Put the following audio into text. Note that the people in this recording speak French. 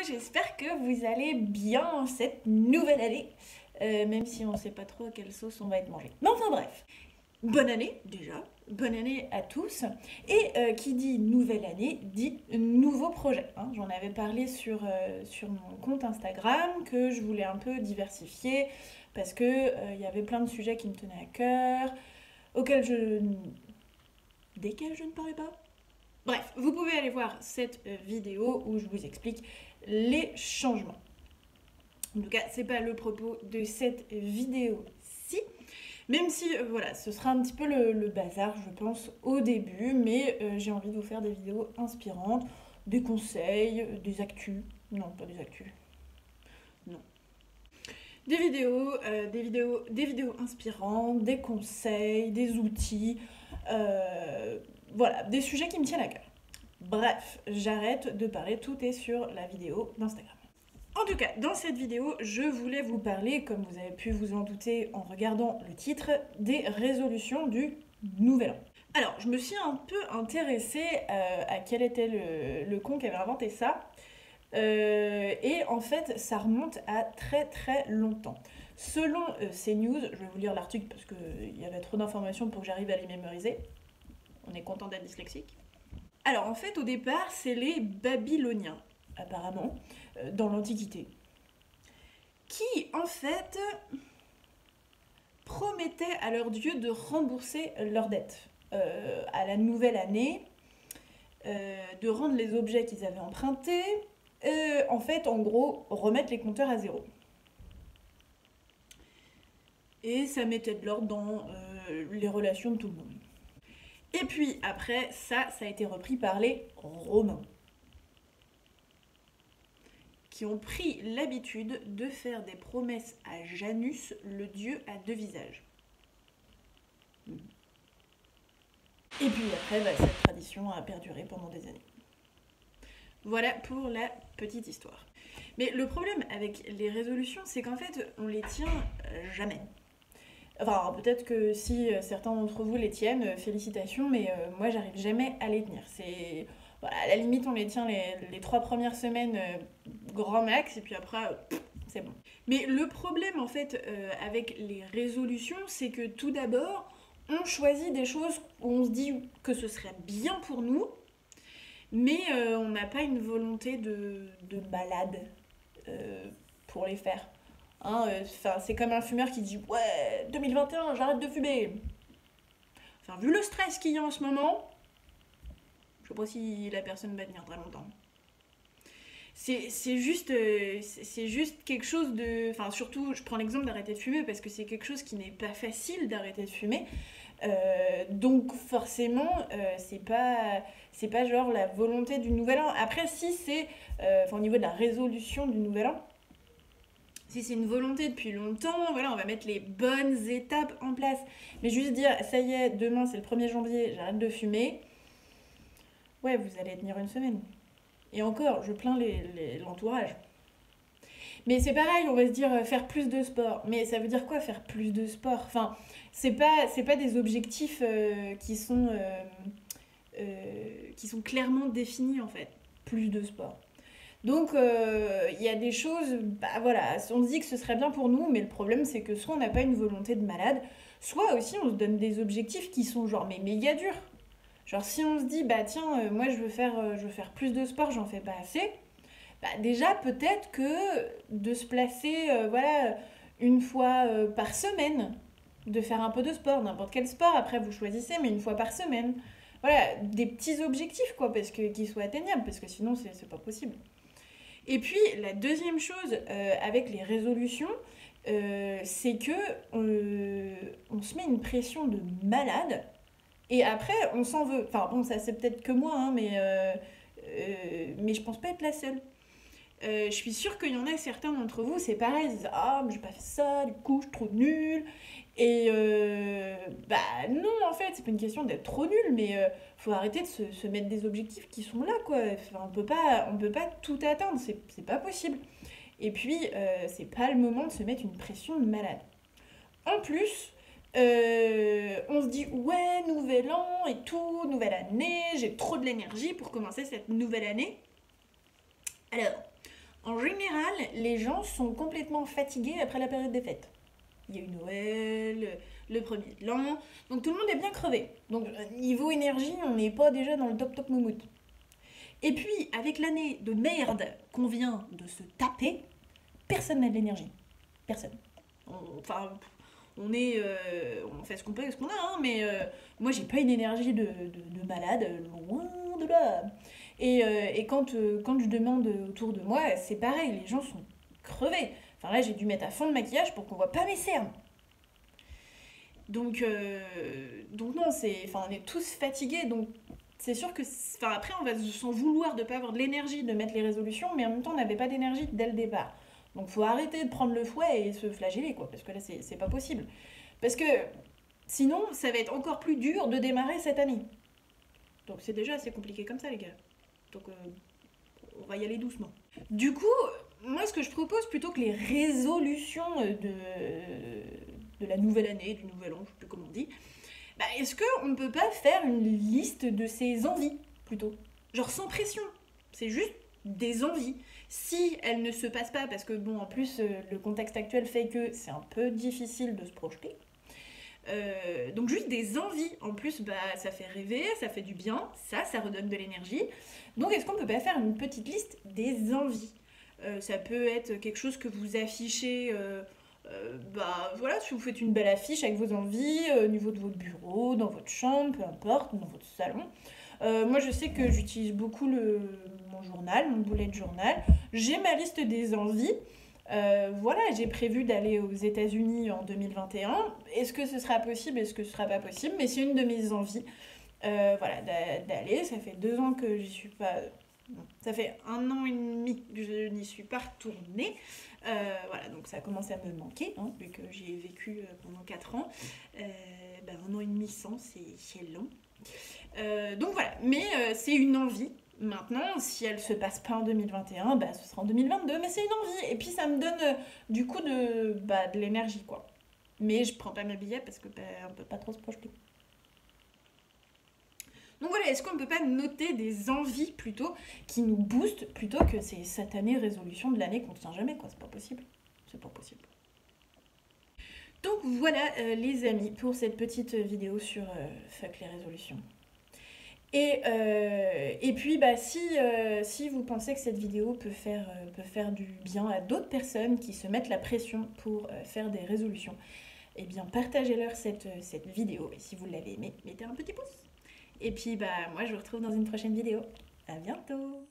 j'espère que vous allez bien cette nouvelle année, même si on ne sait pas trop à quelle sauce on va être mangé. Mais enfin bref, bonne année déjà, bonne année à tous, et qui dit nouvelle année dit nouveau projet. Hein. J'en avais parlé sur mon compte Instagram, que je voulais un peu diversifier, parce que y avait plein de sujets qui me tenaient à cœur, desquels je ne parlais pas. Bref, vous pouvez aller voir cette vidéo où je vous explique les changements. En tout cas, c'est pas le propos de cette vidéo-ci, même si voilà, ce sera un petit peu le bazar, je pense, au début, mais j'ai envie de vous faire des vidéos inspirantes, des conseils, des actus. Non, pas des actus. Non. Des vidéos inspirantes, des conseils, des outils, voilà, des sujets qui me tiennent à cœur. Bref, j'arrête de parler, tout est sur la vidéo d'Instagram. En tout cas, dans cette vidéo, je voulais vous parler, comme vous avez pu vous en douter en regardant le titre, des résolutions du Nouvel An. Alors, je me suis un peu intéressée à quel était le con qui avait inventé ça. Et en fait, ça remonte à très très longtemps. Selon CNews, je vais vous lire l'article parce qu'il y avait trop d'informations pour que j'arrive à les mémoriser. On est content d'être dyslexique. Alors en fait, au départ, c'est les Babyloniens, apparemment, dans l'Antiquité, qui en fait promettaient à leurs dieux de rembourser leurs dettes à la nouvelle année, de rendre les objets qu'ils avaient empruntés, en fait, en gros, remettre les compteurs à zéro. Et ça mettait de l'ordre dans les relations de tout le monde. Et puis après, ça a été repris par les Romains, qui ont pris l'habitude de faire des promesses à Janus, le dieu à deux visages. Et puis après, cette tradition a perduré pendant des années. Voilà pour la petite histoire. Mais le problème avec les résolutions, c'est qu'en fait, on les tient jamais. Enfin, peut-être que si certains d'entre vous les tiennent, félicitations, mais moi, j'arrive jamais à les tenir. C'est... Voilà, à la limite, on les tient les 3 premières semaines grand max, et puis après, c'est bon. Mais le problème, en fait, avec les résolutions, c'est que tout d'abord, on choisit des choses où on se dit que ce serait bien pour nous, mais on n'a pas une volonté de malade pour les faire. Hein, c'est comme un fumeur qui dit « Ouais, 2021, j'arrête de fumer !» Enfin, vu le stress qu'il y a en ce moment, je sais pas si la personne va tenir très longtemps. C'est juste quelque chose de... Enfin, surtout, je prends l'exemple d'arrêter de fumer parce que c'est quelque chose qui n'est pas facile d'arrêter de fumer. Donc forcément, c'est pas genre la volonté du nouvel an. Après, si c'est au niveau de la résolution du nouvel an, si c'est une volonté depuis longtemps, voilà, on va mettre les bonnes étapes en place. Mais juste dire, ça y est, demain c'est le 1er janvier, j'arrête de fumer. Ouais, vous allez tenir une semaine. Et encore, je plains l'entourage. Mais c'est pareil, on va se dire faire plus de sport. Mais ça veut dire quoi faire plus de sport? Enfin, c'est pas des objectifs qui sont clairement définis en fait. Plus de sport. Donc, y a des choses, voilà, on se dit que ce serait bien pour nous, mais le problème, c'est que soit on n'a pas une volonté de malade, soit aussi on se donne des objectifs qui sont genre, mais méga durs. Genre, si on se dit, tiens, moi, je veux faire plus de sport, j'en fais pas assez, déjà, peut-être que de se placer, voilà, une fois par semaine, de faire un peu de sport, n'importe quel sport, après, vous choisissez, mais une fois par semaine. Voilà, des petits objectifs, quoi, parce qu'ils soient atteignables, parce que sinon, c'est pas possible. Et puis, la deuxième chose avec les résolutions, c'est que on se met une pression de malade et après, on s'en veut. Enfin, bon, ça c'est peut-être que moi, hein, mais je pense pas être la seule. Je suis sûre qu'il y en a certains d'entre vous, c'est pareil, ils disent « Ah, mais j'ai pas fait ça, du coup, je suis trop nulle. » Et non, en fait, c'est pas une question d'être trop nul, mais faut arrêter de se mettre des objectifs qui sont là, quoi. Enfin, on peut pas tout atteindre, c'est pas possible. Et puis, c'est pas le moment de se mettre une pression de malade. En plus, on se dit « Ouais, nouvel an et tout, nouvelle année, j'ai trop de l'énergie pour commencer cette nouvelle année. » Alors, En général, les gens sont complètement fatigués après la période des fêtes. Il y a eu Noël, le premier de l'an, donc tout le monde est bien crevé. Donc niveau énergie, on n'est pas déjà dans le top top moumoute. Et puis, avec l'année de merde qu'on vient de se taper, personne n'a de l'énergie. Personne. Enfin, on fait ce qu'on peut avec ce qu'on a, hein, mais moi j'ai pas une énergie de malade, loin de là. Et quand je demande autour de moi, c'est pareil, les gens sont crevés. Enfin là, j'ai dû mettre à fond de maquillage pour qu'on voit pas mes cernes. Donc non, enfin, on est tous fatigués, donc c'est sûr que, enfin, après, on va s'en vouloir de pas avoir de l'énergie de mettre les résolutions, mais en même temps, on n'avait pas d'énergie dès le départ. Donc faut arrêter de prendre le fouet et se flageller, quoi, parce que là, c'est pas possible. Parce que sinon, ça va être encore plus dur de démarrer cette année. Donc c'est déjà assez compliqué comme ça, les gars. Donc on va y aller doucement. Du coup, moi, ce que je propose, plutôt que les résolutions de la nouvelle année, du nouvel an, je sais plus comment on dit, bah, est-ce qu'on ne peut pas faire une liste de ses envies, plutôt? Genre sans pression. C'est juste des envies. Si elles ne se passent pas, parce que bon, en plus, le contexte actuel fait que c'est un peu difficile de se projeter. Donc juste des envies. En plus, bah, ça fait rêver, ça fait du bien, ça redonne de l'énergie. Donc est-ce qu'on peut pas faire une petite liste des envies? Ça peut être quelque chose que vous affichez, bah voilà, si vous faites une belle affiche avec vos envies, au niveau de votre bureau, dans votre chambre, peu importe, dans votre salon. Moi je sais que j'utilise beaucoup mon journal, mon bullet journal. J'ai ma liste des envies. Voilà, j'ai prévu d'aller aux États-Unis en 2021. Est-ce que ce sera possible? Est-ce que ce sera pas possible? Mais c'est une de mes envies. Voilà, d'aller. Ça fait 2 ans que j'y suis pas. Non, ça fait 1 an et demi que je n'y suis pas retournée. Voilà, donc ça a commencé à me manquer, hein, vu que j'y ai vécu pendant 4 ans. Ben, 1 an et demi sans, c'est long. Donc voilà, mais c'est une envie. Maintenant, si elle se passe pas en 2021, bah, ce sera en 2022, mais c'est une envie. Et puis ça me donne du coup de l'énergie, quoi. Mais je prends pas mes billets parce que bah, on peut pas trop se projeter. Donc voilà, est-ce qu'on ne peut pas noter des envies plutôt qui nous boostent plutôt que ces satanées résolutions de l'année qu'on ne tient jamais, quoi. C'est pas possible. C'est pas possible. Donc voilà les amis pour cette petite vidéo sur fuck les résolutions. Et puis bah, si vous pensez que cette vidéo peut faire du bien à d'autres personnes qui se mettent la pression pour faire des résolutions, eh bien partagez-leur cette vidéo. Et si vous l'avez aimée, mettez un petit pouce. Et puis bah moi je vous retrouve dans une prochaine vidéo. À bientôt!